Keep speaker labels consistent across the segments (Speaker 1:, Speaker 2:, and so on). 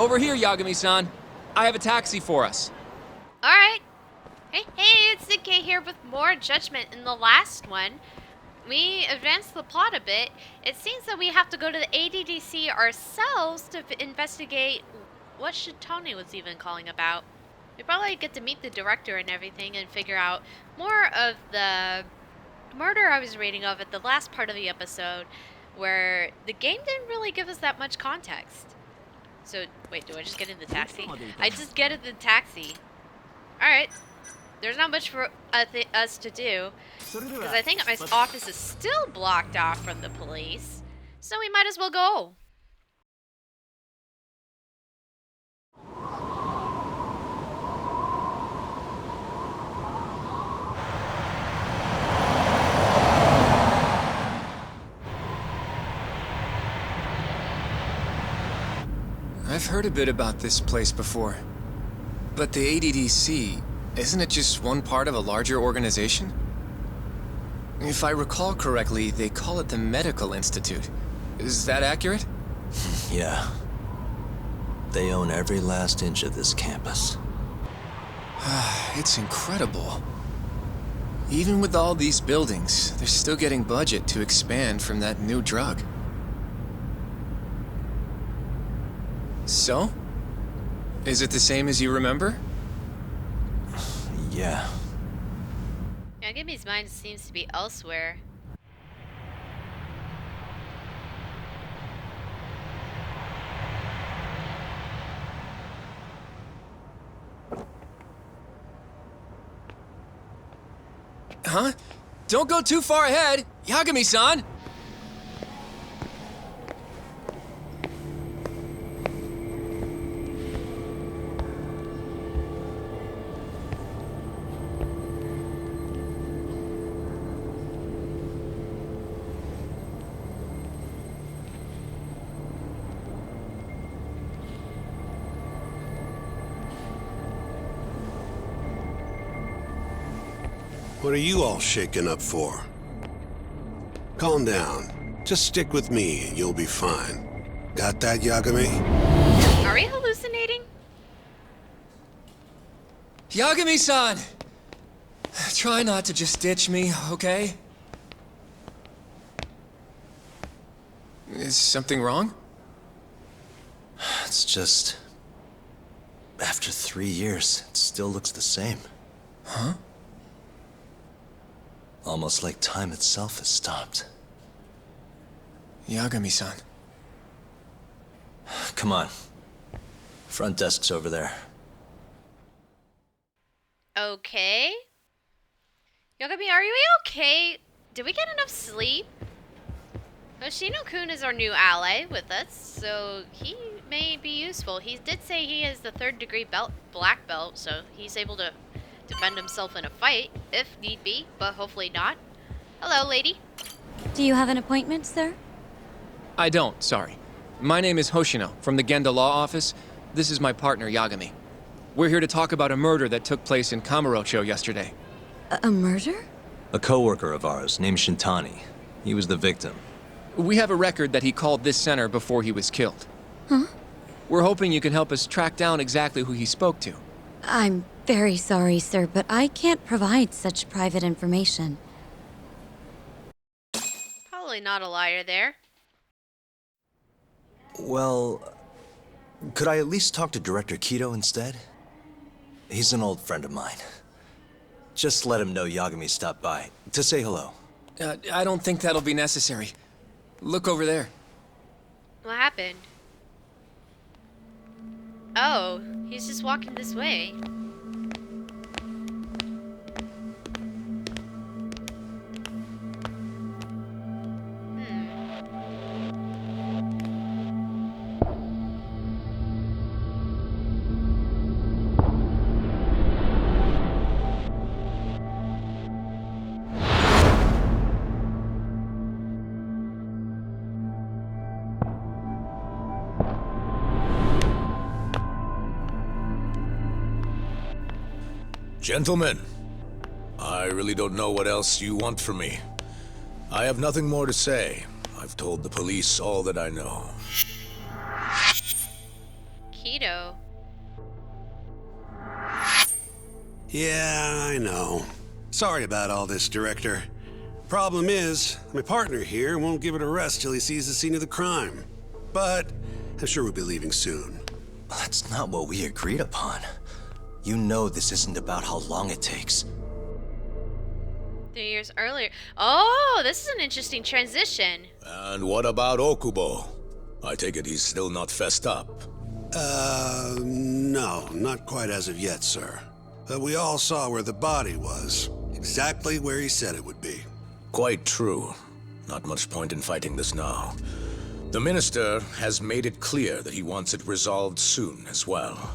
Speaker 1: Over here, Yagami-san. I have a taxi for us.
Speaker 2: Alright. Hey, it's Nikkei here with more Judgment. In the last one, we advanced the plot a bit. It seems that we have to go to the ADDC ourselves to investigate what Shitani was even calling about. We probably get to meet the director and everything and figure out more of the murder I was reading of at the last part of the episode, where the game didn't really give us that much context. So, wait, do I just get in the taxi? I just get in the taxi. Alright. There's not much for us to do, because I think my office is still blocked off from the police, so we might as well go.
Speaker 1: I've heard a bit about this place before. But the ADDC, isn't it just one part of a larger organization? If I recall correctly, they call it the Medical Institute. Is that accurate?
Speaker 3: Yeah. They own every last inch of this campus.
Speaker 1: It's incredible. Even with all these buildings, they're still getting budget to expand from that new drug. So? Is it the same as you remember?
Speaker 3: Yeah.
Speaker 2: Yagami's mind seems to be elsewhere.
Speaker 1: Huh? Don't go too far ahead! Yagami-san!
Speaker 4: What are you all shaken up for? Calm down. Just stick with me and you'll be fine. Got that, Yagami?
Speaker 2: Are we hallucinating?
Speaker 1: Yagami-san! Try not to just ditch me, okay? Is something wrong?
Speaker 3: It's just... after 3 years, it still looks the same.
Speaker 1: Huh?
Speaker 3: Almost like time itself has stopped.
Speaker 1: Yagami-san.
Speaker 3: Come on. Front desk's over there.
Speaker 2: Okay. Yagami, are you okay? Did we get enough sleep? Hoshino-kun is our new ally with us, so he may be useful. He did say he is the 3rd degree black belt, so he's able to defend himself in a fight, if need be, but hopefully not. Hello, lady.
Speaker 5: Do you have an appointment, sir?
Speaker 1: I don't, sorry. My name is Hoshino, from the Genda Law Office. This is my partner, Yagami. We're here to talk about a murder that took place in Kamurocho yesterday.
Speaker 5: A murder?
Speaker 3: A coworker of ours named Shintani. He was the victim.
Speaker 1: We have a record that he called this center before he was killed.
Speaker 5: Huh?
Speaker 1: We're hoping you can help us track down exactly who he spoke to.
Speaker 5: I'm very sorry, sir, but I can't provide such private information.
Speaker 2: Probably not a liar there.
Speaker 3: Well, could I at least talk to Director Kido instead? He's an old friend of mine. Just let him know Yagami stopped by, to say hello.
Speaker 1: I don't think that'll be necessary. Look over there.
Speaker 2: What happened? Oh, he's just walking this way.
Speaker 6: Gentlemen, I really don't know what else you want from me. I have nothing more to say. I've told the police all that I know.
Speaker 2: Keto.
Speaker 4: Yeah, I know. Sorry about all this, Director. Problem is, my partner here won't give it a rest till he sees the scene of the crime. But I'm sure we'll be leaving soon.
Speaker 3: That's not what we agreed upon. You know this isn't about how long it takes.
Speaker 2: 3 years earlier. Oh, this is an interesting transition.
Speaker 6: And what about Okubo? I take it he's still not fessed up.
Speaker 4: No, not quite as of yet, sir. But we all saw where the body was. Exactly where he said it would be.
Speaker 6: Quite true. Not much point in fighting this now. The Minister has made it clear that he wants it resolved soon as well.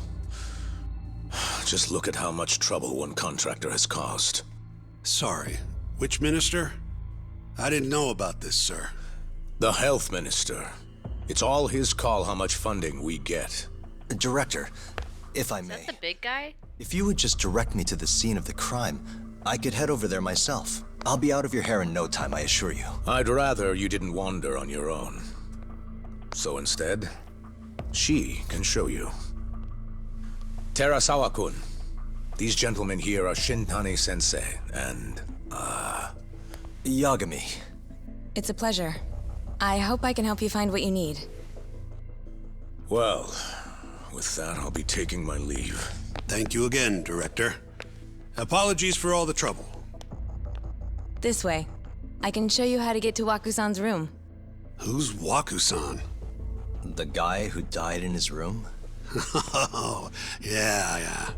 Speaker 6: Just look at how much trouble one contractor has caused.
Speaker 4: Sorry, which minister? I didn't know about this, sir.
Speaker 6: The Health Minister. It's all his call how much funding we get.
Speaker 3: Director, if I
Speaker 2: Is
Speaker 3: may,
Speaker 2: that the big guy?
Speaker 3: if you would just direct me to the scene of the crime, I could head over there myself. I'll be out of your hair in no time, I assure you.
Speaker 6: I'd rather you didn't wander on your own. So instead, she can show you. Terasawa-kun, these gentlemen here are Shintani-sensei and,
Speaker 3: Yagami.
Speaker 7: It's a pleasure. I hope I can help you find what you need.
Speaker 6: well, with that I'll be taking my leave.
Speaker 4: Thank you again, Director. Apologies for all the trouble.
Speaker 7: This way. I can show you how to get to Waku-san's room.
Speaker 4: Who's Waku-san?
Speaker 3: The guy who died in his room?
Speaker 4: Oh, yeah.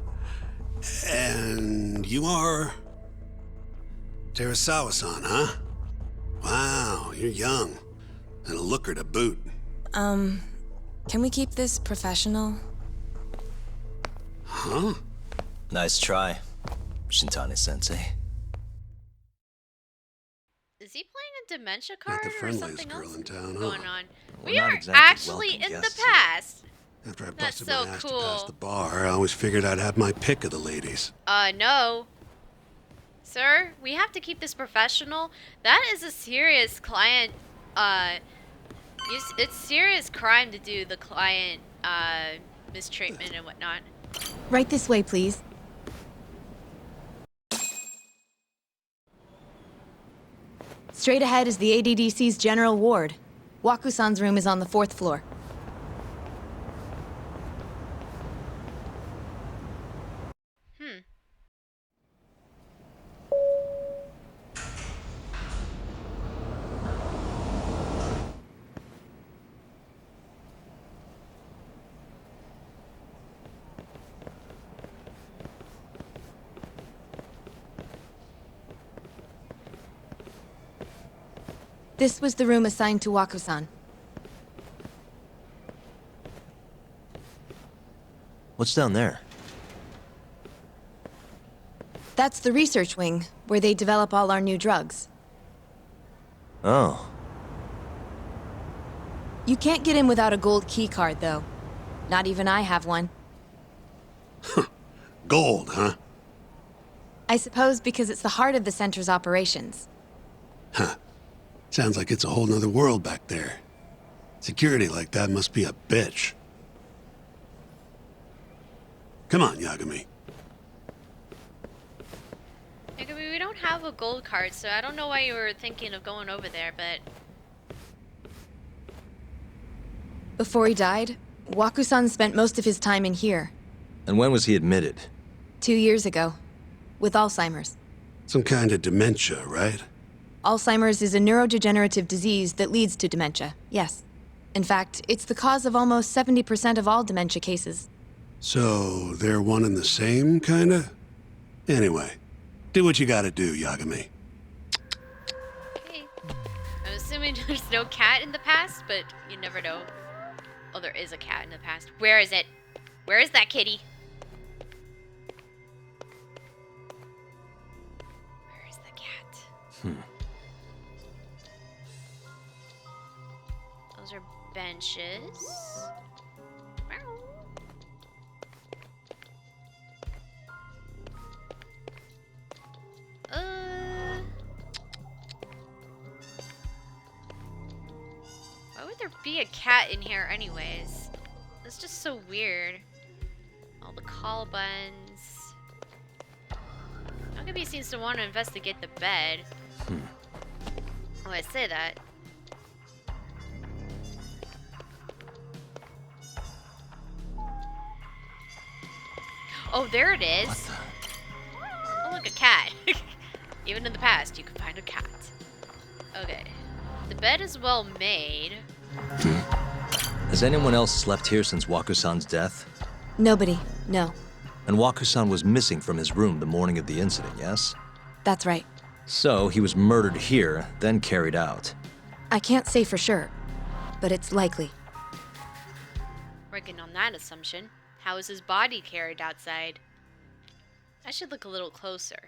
Speaker 4: And you are... Terasawa-san, huh? Wow, you're young. And a looker to boot.
Speaker 7: Can we keep this professional?
Speaker 4: Huh?
Speaker 3: Nice try, Shintani-sensei.
Speaker 2: Is he playing a dementia
Speaker 4: Not
Speaker 2: card
Speaker 4: the
Speaker 2: or
Speaker 4: friendliest
Speaker 2: something
Speaker 4: girl
Speaker 2: else
Speaker 4: in town, huh?
Speaker 2: going on?
Speaker 3: We're
Speaker 2: We
Speaker 3: not
Speaker 2: are
Speaker 3: exactly
Speaker 2: actually
Speaker 3: welcome
Speaker 2: in the
Speaker 3: guests here.
Speaker 2: past.
Speaker 4: After I
Speaker 2: That's
Speaker 4: busted
Speaker 2: so
Speaker 4: my ass to
Speaker 2: cool.
Speaker 4: pass the bar, I always figured I'd have my pick of the ladies.
Speaker 2: No. Sir, we have to keep this professional. That is a serious client, it's serious crime to do the client, mistreatment and whatnot.
Speaker 7: Right this way, please. Straight ahead is the ADDC's general ward. Waku-san's room is on the 4th floor. This was the room assigned to Waku-san.
Speaker 3: What's down there?
Speaker 7: That's the research wing, where they develop all our new drugs.
Speaker 3: Oh.
Speaker 7: You can't get in without a gold key card, though. Not even I have one.
Speaker 4: Gold, huh?
Speaker 7: I suppose because it's the heart of the center's operations.
Speaker 4: Huh. Sounds like it's a whole nother world back there. Security like that must be a bitch. Come on, Yagami.
Speaker 2: Yagami, we don't have a gold card, so I don't know why you were thinking of going over there, but...
Speaker 7: Before he died, Waku-san spent most of his time in here.
Speaker 3: And when was he admitted?
Speaker 7: 2 years ago. With Alzheimer's.
Speaker 4: Some kind of dementia, right?
Speaker 7: Alzheimer's is a neurodegenerative disease that leads to dementia, yes. In fact, it's the cause of almost 70% of all dementia cases.
Speaker 4: So, they're one and the same, kinda? Anyway, do what you gotta do, Yagami.
Speaker 2: Okay. I'm assuming there's no cat in the past, but you never know. Oh, there is a cat in the past. Where is it? Where is that kitty? Where is the cat? Those are benches. Why would there be a cat in here anyways? This just so weird. All the call buttons. Yagami seems to want to investigate the bed. Oh, I say that. Oh, there it is.
Speaker 3: What
Speaker 2: Oh, look, a cat. Even in the past, you can find a cat. Okay. The bed is well made.
Speaker 3: Has anyone else slept here since Waku-san's death?
Speaker 7: Nobody, no.
Speaker 3: And Waku-san was missing from his room the morning of the incident, yes?
Speaker 7: That's right.
Speaker 3: So he was murdered here, then carried out.
Speaker 7: I can't say for sure, but it's likely.
Speaker 2: Working on that assumption. How is his body carried outside? I should look a little closer.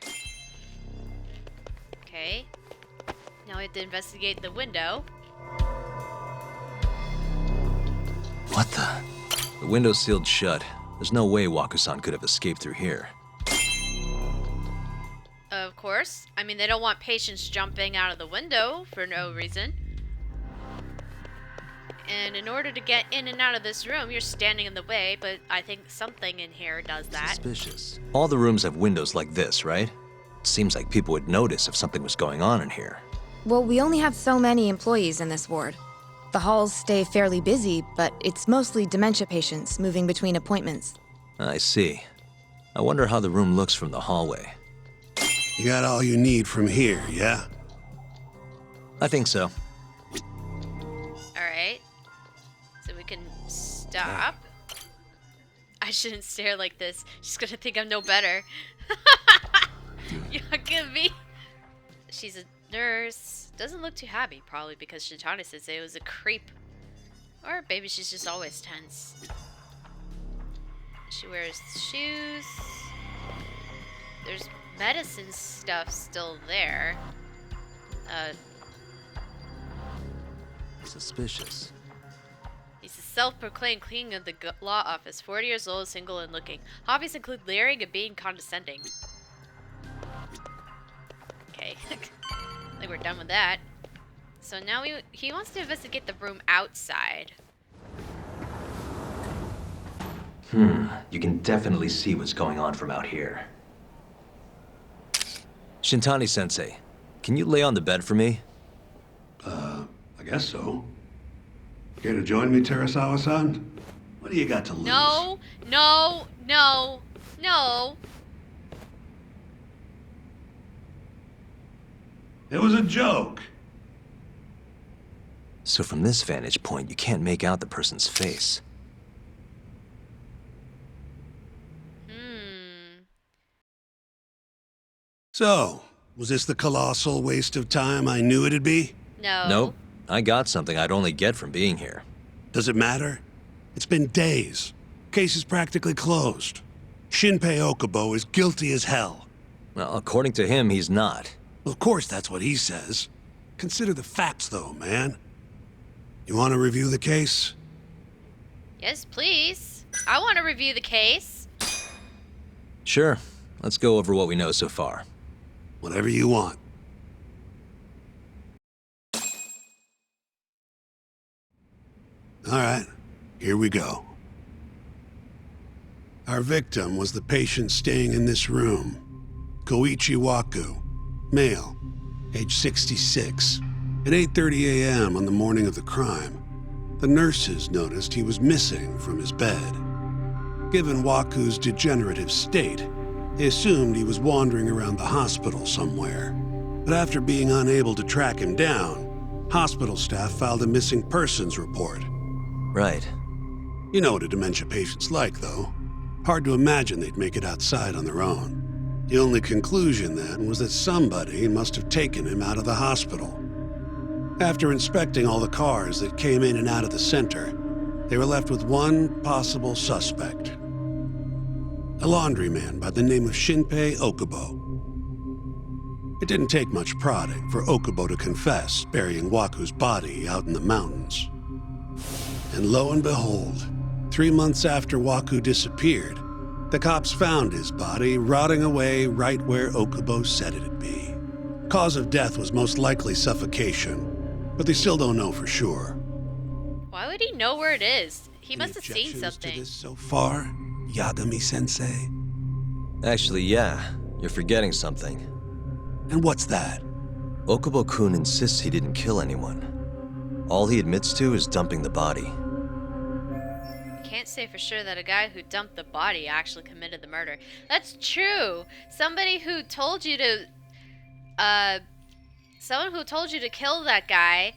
Speaker 2: Okay. Now we have to investigate the window.
Speaker 3: What the? The window's sealed shut. There's no way Waku-san could have escaped through here.
Speaker 2: Of course. I mean, they don't want patients jumping out of the window for no reason. And in order to get in and out of this room, you're standing in the way, but I think something in here does that.
Speaker 3: Suspicious. All the rooms have windows like this, right? Seems like people would notice if something was going on in here.
Speaker 7: Well, we only have so many employees in this ward. The halls stay fairly busy, but it's mostly dementia patients moving between appointments.
Speaker 3: I see. I wonder how the room looks from the hallway.
Speaker 4: You got all you need from here, yeah?
Speaker 3: I think so.
Speaker 2: Alright. So we can stop. I shouldn't stare like this. She's gonna think I'm no better. Yagami. She's a nurse. Doesn't look too happy, probably because Shintani said it was a creep. Or maybe she's just always tense. She wears shoes. There's medicine stuff still there.
Speaker 3: Suspicious.
Speaker 2: He's a self-proclaimed king of the law office, 40 years old, single and looking. Hobbies include leering and being condescending. Okay. Like we're done with that. So now he wants to investigate the room outside.
Speaker 3: You can definitely see what's going on from out here. Shintani-sensei, can you lay on the bed for me?
Speaker 4: I guess so. Care to join me, Terasawa-san? What do you got to lose?
Speaker 2: No, no, no, no.
Speaker 4: It was a joke.
Speaker 3: So from this vantage point, you can't make out the person's face.
Speaker 4: So, was this the colossal waste of time I knew it'd be?
Speaker 2: No.
Speaker 3: Nope. I got something I'd only get from being here.
Speaker 4: Does it matter? It's been days. Case is practically closed. Shinpei Okubo is guilty as hell.
Speaker 3: Well, according to him, he's not.
Speaker 4: Of course that's what he says. Consider the facts though, man. You want to review the case?
Speaker 2: Yes, please. I want to review the case.
Speaker 3: Sure. Let's go over what we know so far.
Speaker 4: Whatever you want. All right, here we go. Our victim was the patient staying in this room, Koichi Waku, male, age 66. At 8:30 a.m. on the morning of the crime, the nurses noticed he was missing from his bed. Given Waku's degenerative state, they assumed he was wandering around the hospital somewhere. But after being unable to track him down, hospital staff filed a missing persons report.
Speaker 3: Right.
Speaker 4: You know what a dementia patient's like, though. Hard to imagine they'd make it outside on their own. The only conclusion then was that somebody must have taken him out of the hospital. After inspecting all the cars that came in and out of the center, they were left with one possible suspect. A laundryman by the name of Shinpei Okubo. It didn't take much prodding for Okubo to confess burying Waku's body out in the mountains. And lo and behold, 3 months after Waku disappeared, the cops found his body rotting away right where Okubo said it'd be. Cause of death was most likely suffocation, but they still don't know for sure.
Speaker 2: Why would he know where it is? He
Speaker 4: Any
Speaker 2: must have seen
Speaker 4: objections
Speaker 2: something.
Speaker 4: to this so far, Yagami-sensei?
Speaker 3: Actually, yeah, you're forgetting something.
Speaker 4: And what's that?
Speaker 3: Okubo-kun insists he didn't kill anyone. All he admits to is dumping the body.
Speaker 2: Can't say for sure that a guy who dumped the body actually committed the murder. That's true. Somebody who told you to, someone who told you to kill that guy,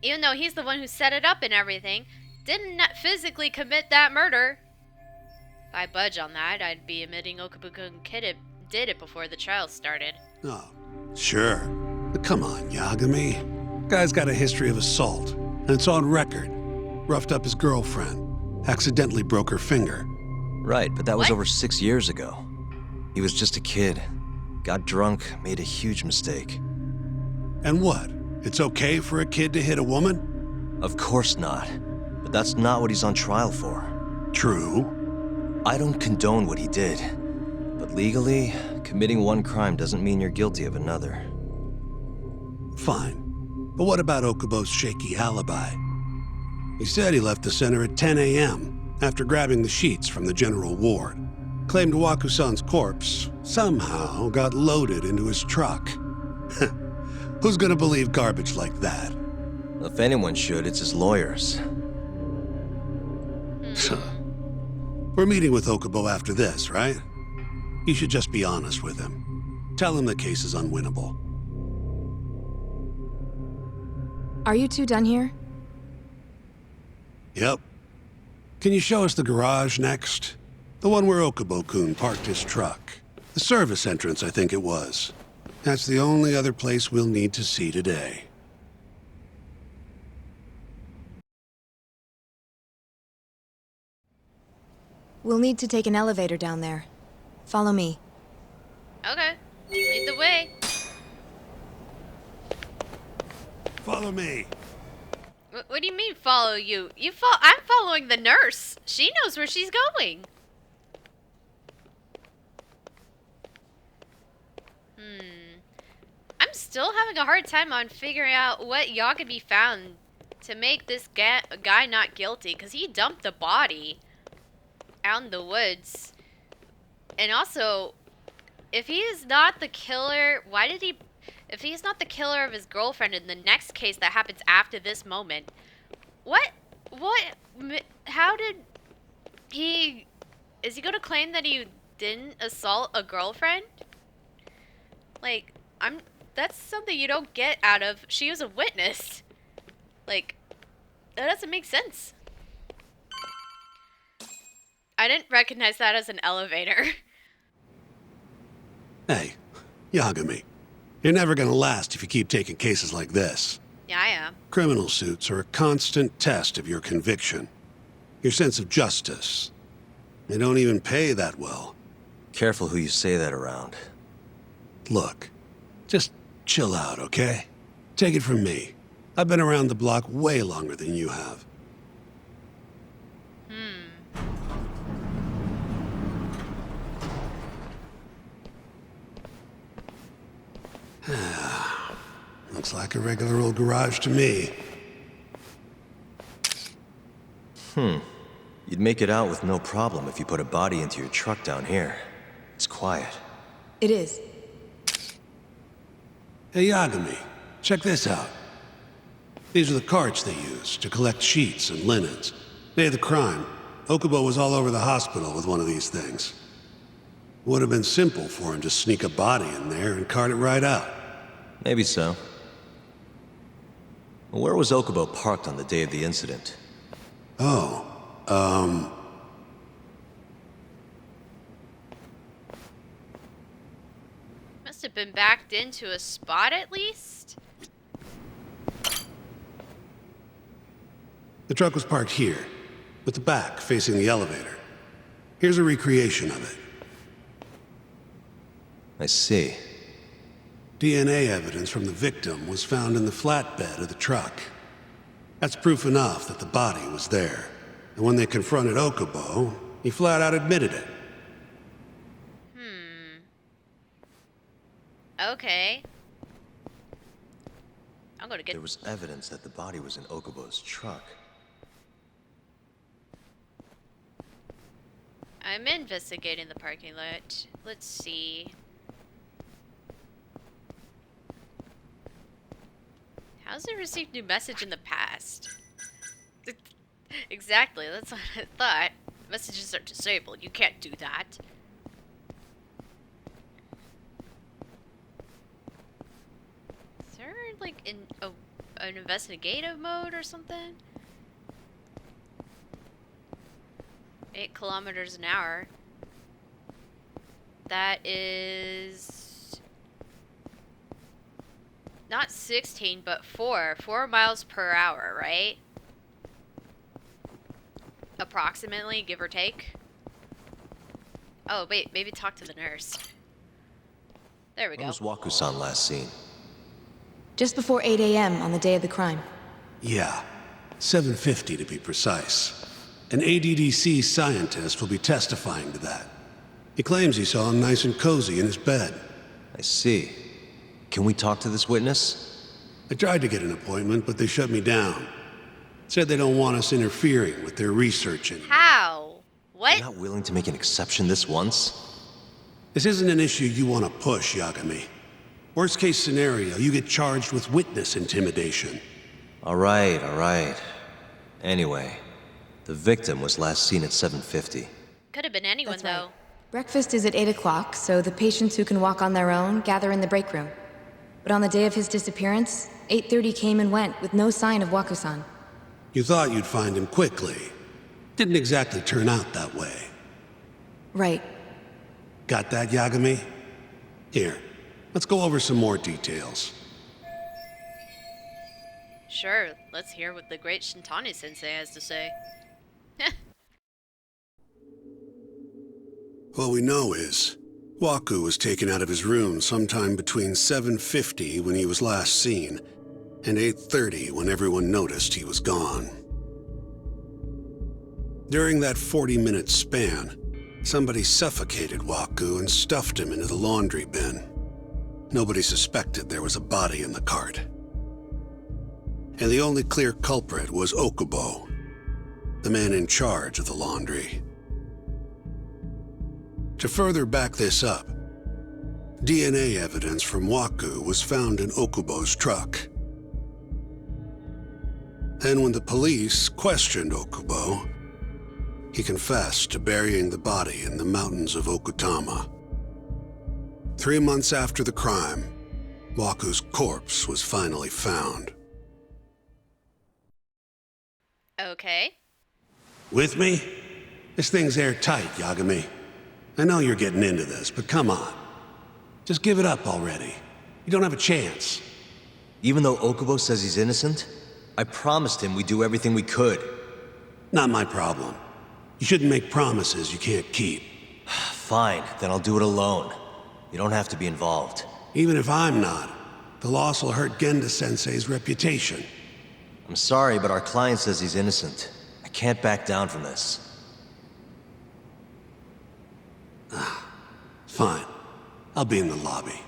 Speaker 2: even though he's the one who set it up and everything, didn't physically commit that murder. If I budge on that, I'd be admitting Okubo-kun did it before the trial started.
Speaker 4: Oh, sure. But come on, Yagami. Guy's got a history of assault, and it's on record. Roughed up his girlfriend. Accidentally broke her finger.
Speaker 3: Right, but that was
Speaker 2: What?
Speaker 3: over 6 years ago. He was just a kid. Got drunk, made a huge mistake.
Speaker 4: And what? It's okay for a kid to hit a woman?
Speaker 3: Of course not. But that's not what he's on trial for.
Speaker 4: True.
Speaker 3: I don't condone what he did. But legally, committing one crime doesn't mean you're guilty of another.
Speaker 4: Fine. But what about Okubo's shaky alibi? He said he left the center at 10 a.m. after grabbing the sheets from the general ward. Claimed Waku-san's corpse somehow got loaded into his truck. Who's gonna believe garbage like that?
Speaker 3: If anyone should, it's his lawyers.
Speaker 4: We're meeting with Okubo after this, right? You should just be honest with him. Tell him the case is unwinnable.
Speaker 7: Are you two done here?
Speaker 4: Yep. Can you show us the garage next? The one where Okubo-kun parked his truck. The service entrance, I think it was. That's the only other place we'll need to see today.
Speaker 7: We'll need to take an elevator down there. Follow me.
Speaker 2: Okay, lead the way.
Speaker 4: Follow me.
Speaker 2: What do you mean follow you? I'm following the nurse. She knows where she's going. I'm still having a hard time on figuring out what Yagami found to make this guy not guilty, because he dumped the body out in the woods. And also, if he is not the killer, if he's not the killer of his girlfriend in the next case that happens after this moment, how did is he going to claim that he didn't assault a girlfriend? Like, that's something you don't get out of, she was a witness. Like, that doesn't make sense. I didn't recognize that as an elevator.
Speaker 4: Hey, Yagami. You're never gonna last if you keep taking cases like this.
Speaker 2: Yeah, I am.
Speaker 4: Criminal suits are a constant test of your conviction. Your sense of justice. They don't even pay that well.
Speaker 3: Careful who you say that around.
Speaker 4: Look, just chill out, okay? Take it from me. I've been around the block way longer than you have. Looks like a regular old garage to me.
Speaker 3: You'd make it out with no problem if you put a body into your truck down here. It's quiet.
Speaker 7: It is.
Speaker 4: Hey, Yagami, check this out. These are the carts they use to collect sheets and linens. Day of the crime, Okubo was all over the hospital with one of these things. Would have been simple for him to sneak a body in there and cart it right out.
Speaker 3: Maybe so. Where was Okubo parked on the day of the incident?
Speaker 4: Oh,
Speaker 2: Must have been backed into a spot at least.
Speaker 4: the truck was parked here, with the back facing the elevator. Here's a recreation of it.
Speaker 3: I see.
Speaker 4: DNA evidence from the victim was found in the flatbed of the truck. That's proof enough that the body was there. And when they confronted Okubo, he flat out admitted it.
Speaker 2: Okay. I'm gonna get...
Speaker 3: There was evidence that the body was in Okubo's truck.
Speaker 2: I'm investigating the parking lot. Let's see. How's it received new message in the past? Exactly, that's what I thought. Messages are disabled. You can't do that. Is there like an investigative mode or something? 8 kilometers an hour. That is not 16, but 4 miles per hour, right? Approximately, give or take. Oh, wait, maybe talk to the nurse. There we
Speaker 3: Where
Speaker 2: go.
Speaker 3: was Waku-san last seen?
Speaker 7: Just before 8 a.m. on the day of the crime.
Speaker 4: Yeah, 7:50 to be precise. An ADDC scientist will be testifying to that. He claims he saw him nice and cozy in his bed.
Speaker 3: I see. Can we talk to this witness?
Speaker 4: I tried to get an appointment, but they shut me down. Said they don't want us interfering with their research anymore.
Speaker 2: How? What?
Speaker 3: You're not willing to make an exception this once?
Speaker 4: This isn't an issue you want to push, Yagami. Worst case scenario, you get charged with witness intimidation.
Speaker 3: All right. Anyway, the victim was last seen at 7:50.
Speaker 2: Could have been anyone,
Speaker 7: That's right.
Speaker 2: though.
Speaker 7: Breakfast is at 8 o'clock, so the patients who can walk on their own gather in the break room. But on the day of his disappearance, 8:30 came and went with no sign of Waku-san.
Speaker 4: You thought you'd find him quickly. Didn't exactly turn out that way.
Speaker 7: Right.
Speaker 4: Got that, Yagami? Here, let's go over some more details.
Speaker 2: Sure, let's hear what the great Shintani-sensei has to say.
Speaker 4: All we know is, Waku was taken out of his room sometime between 7:50 when he was last seen, and 8:30 when everyone noticed he was gone. During that 40-minute span, somebody suffocated Waku and stuffed him into the laundry bin. Nobody suspected there was a body in the cart. And the only clear culprit was Okubo, the man in charge of the laundry. To further back this up, DNA evidence from Waku was found in Okubo's truck. And when the police questioned Okubo, he confessed to burying the body in the mountains of Okutama. 3 months after the crime, Waku's corpse was finally found.
Speaker 2: Okay.
Speaker 4: With me? This thing's airtight, Yagami. I know you're getting into this, but come on. Just give it up already. You don't have a chance.
Speaker 3: Even though Okubo says he's innocent, I promised him we'd do everything we could.
Speaker 4: Not my problem. You shouldn't make promises you can't keep.
Speaker 3: Fine, then I'll do it alone. You don't have to be involved.
Speaker 4: Even if I'm not, the loss will hurt Genda-sensei's reputation.
Speaker 3: I'm sorry, but our client says he's innocent. I can't back down from this.
Speaker 4: Fine. I'll be in the lobby.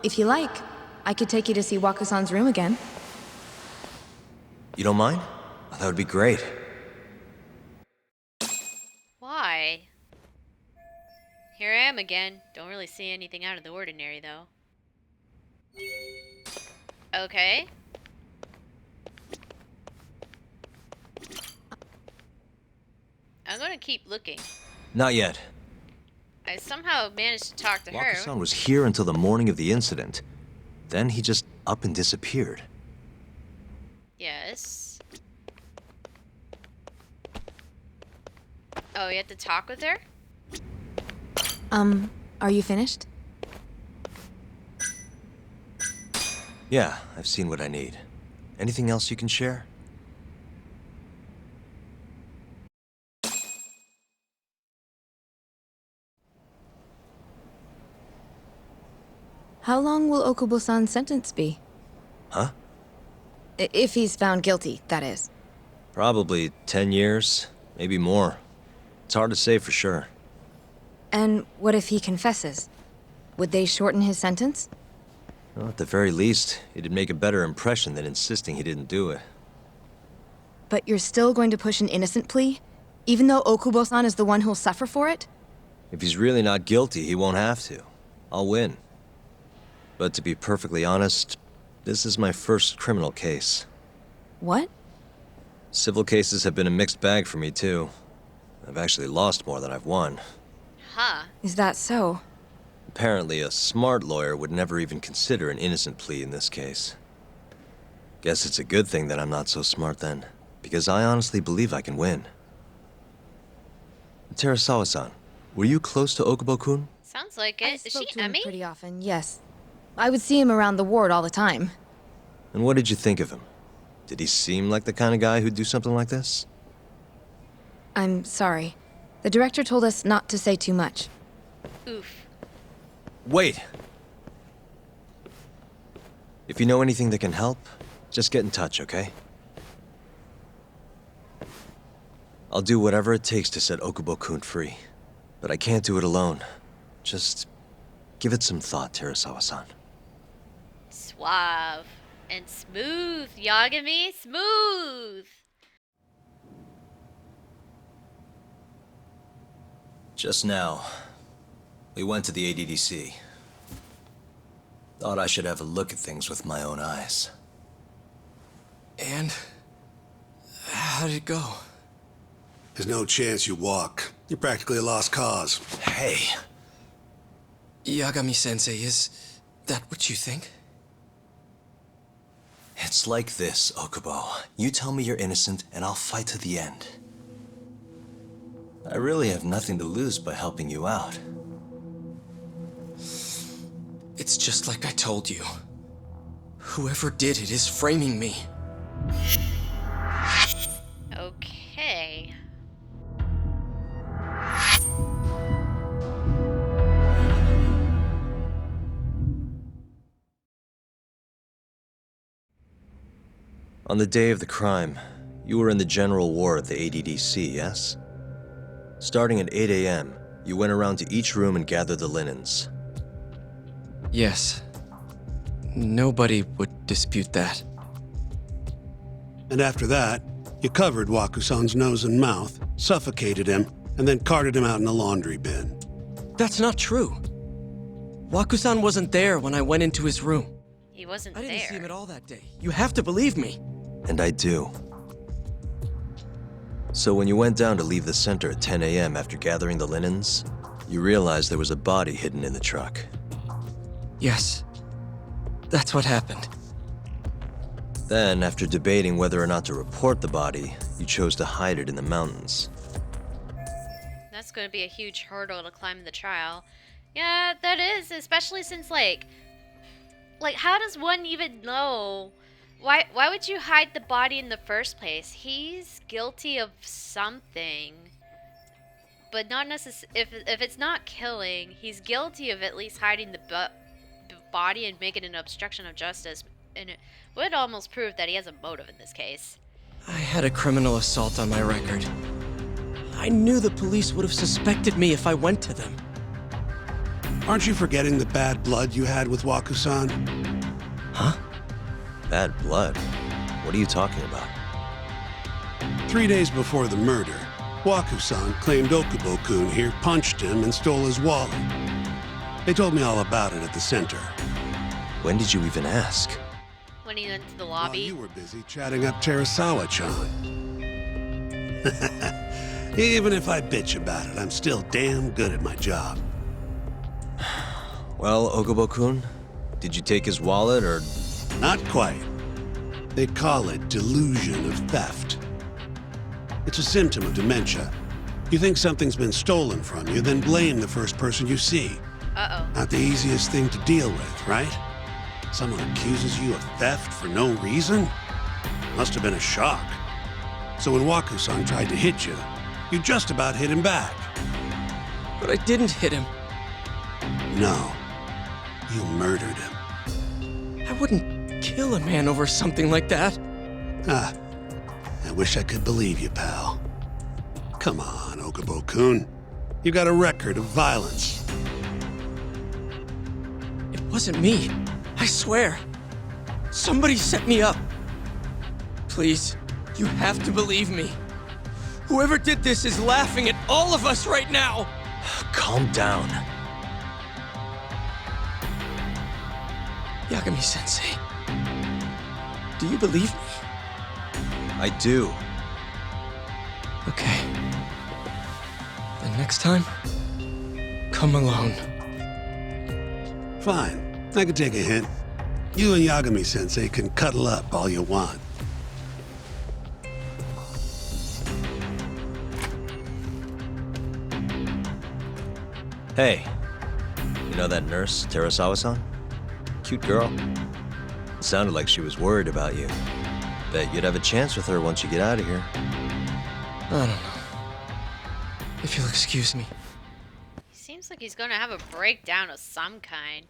Speaker 7: If you like, I could take you to see Waku-san's room again.
Speaker 3: You don't mind? That would be great.
Speaker 2: Why? Here I am again. Don't really see anything out of the ordinary, though. Okay. I'm gonna keep looking.
Speaker 3: Not yet.
Speaker 2: I somehow managed to talk to her.
Speaker 3: Waku-san was here until the morning of the incident. Then he just up and disappeared.
Speaker 2: Yes. Oh, you have to talk with her?
Speaker 7: Are you finished?
Speaker 3: Yeah, I've seen what I need. Anything else you can share?
Speaker 7: How long will Okubo-san's sentence be?
Speaker 3: Huh?
Speaker 7: If he's found guilty, that is.
Speaker 3: Probably 10 years, maybe more. It's hard to say for sure.
Speaker 7: And what if he confesses? Would they shorten his sentence?
Speaker 3: Well, at the very least, it'd make a better impression than insisting he didn't do it.
Speaker 7: But you're still going to push an innocent plea? Even though Okubo-san is the one who'll suffer for it?
Speaker 3: If he's really not guilty, he won't have to. I'll win. But to be perfectly honest, this is my first criminal case.
Speaker 7: What?
Speaker 3: Civil cases have been a mixed bag for me, too. I've actually lost more than I've won.
Speaker 2: Huh.
Speaker 7: Is that so?
Speaker 3: Apparently, a smart lawyer would never even consider an innocent plea in this case. Guess it's a good thing that I'm not so smart then, because I honestly believe I can win. Terasawa-san, were you close to Okubo-kun?
Speaker 2: Sounds like
Speaker 7: I
Speaker 2: it. Is
Speaker 7: spoke
Speaker 2: she
Speaker 7: to him
Speaker 2: Emmy?
Speaker 7: pretty often, yes. I would see him around the ward all the time.
Speaker 3: And what did you think of him? Did he seem like the kind of guy who'd do something like this?
Speaker 7: I'm sorry. The director told us not to say too much.
Speaker 2: Oof.
Speaker 3: Wait! If you know anything that can help, just get in touch, okay? I'll do whatever it takes to set Okubo-kun free. But I can't do it alone. Just give it some thought, Terasawa-san.
Speaker 2: Suave. And smooth, Yagami. Smooth.
Speaker 3: Just now, we went to the ADDC. Thought I should have a look at things with my own eyes.
Speaker 1: And? How did it go?
Speaker 4: There's no chance you walk. You're practically a lost cause.
Speaker 3: Hey!
Speaker 1: Yagami-sensei, is that what you think?
Speaker 3: It's like this, Okubo. You tell me you're innocent, and I'll fight to the end. I really have nothing to lose by helping you out.
Speaker 1: It's just like I told you. Whoever did it is framing me.
Speaker 2: Okay.
Speaker 3: On the day of the crime, you were in the general ward at the ADDC, yes? Starting at 8 a.m., you went around to each room and gathered the linens.
Speaker 1: Yes. Nobody would dispute that.
Speaker 4: And after that, you covered Wakusan's nose and mouth, suffocated him, and then carted him out in a laundry bin.
Speaker 8: That's not true. Wakusan wasn't there when I went into his room.
Speaker 2: He wasn't
Speaker 8: I didn't
Speaker 2: there.
Speaker 8: see him at all that day. You have to believe me.
Speaker 3: And I do. So when you went down to leave the center at 10 a.m. after gathering the linens, you realized there was a body hidden in the truck.
Speaker 8: Yes. That's what happened.
Speaker 3: Then, after debating whether or not to report the body, you chose to hide it in the mountains.
Speaker 2: That's going to be a huge hurdle to climb the trial. Yeah, that is, especially since, like, how does one even know? Why would you hide the body in the first place? He's guilty of something. But not necessarily, if it's not killing, he's guilty of at least hiding the body and making an obstruction of justice. And it would almost prove that he has a motive in this case.
Speaker 8: I had a criminal assault on my record. I knew the police would have suspected me if I went to them.
Speaker 4: Aren't you forgetting the bad blood you had with Wakusan?
Speaker 8: Huh?
Speaker 3: Bad blood? What are you talking about?
Speaker 4: 3 days before the murder, Wakusan claimed Okubo-kun here punched him and stole his wallet. They told me all about it at the center.
Speaker 3: When did you even ask?
Speaker 2: When he went to the
Speaker 4: While
Speaker 2: lobby.
Speaker 4: you were busy chatting up Terasawa-chan. Even if I bitch about it, I'm still damn good at my job.
Speaker 3: Well, Okubo-kun, did you take his wallet or...
Speaker 4: Not quite. They call it delusion of theft. It's a symptom of dementia. You think something's been stolen from you, then blame the first person you see.
Speaker 2: Uh-oh.
Speaker 4: Not the easiest thing to deal with, right? Someone accuses you of theft for no reason? Must have been a shock. So when Wakusan tried to hit you, you just about hit him back.
Speaker 8: But I didn't hit him.
Speaker 4: No, you murdered him.
Speaker 8: I wouldn't kill a man over something like that.
Speaker 4: Ah, I wish I could believe you, pal. Come on, Okubo-kun. You got a record of violence.
Speaker 8: wasn't me. I swear. Somebody set me up. Please, you have to believe me. Whoever did this is laughing at all of us right now.
Speaker 3: Calm down.
Speaker 8: Yagami-sensei, do you believe me?
Speaker 3: I do.
Speaker 8: Okay. Then next time, come alone.
Speaker 4: Fine. I can take a hint. You and Yagami-sensei can cuddle up all you want.
Speaker 3: Hey, you know that nurse, Terasawa-san? Cute girl. Sounded like she was worried about you. Bet you'd have a chance with her once you get out of here.
Speaker 8: I don't know. If you'll excuse me.
Speaker 2: He seems like he's gonna have a breakdown of some kind.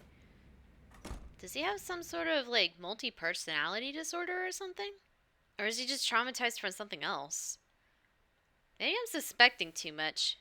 Speaker 2: Does he have some sort of, like, multi-personality disorder or something? Or is he just traumatized from something else? Maybe I'm suspecting too much.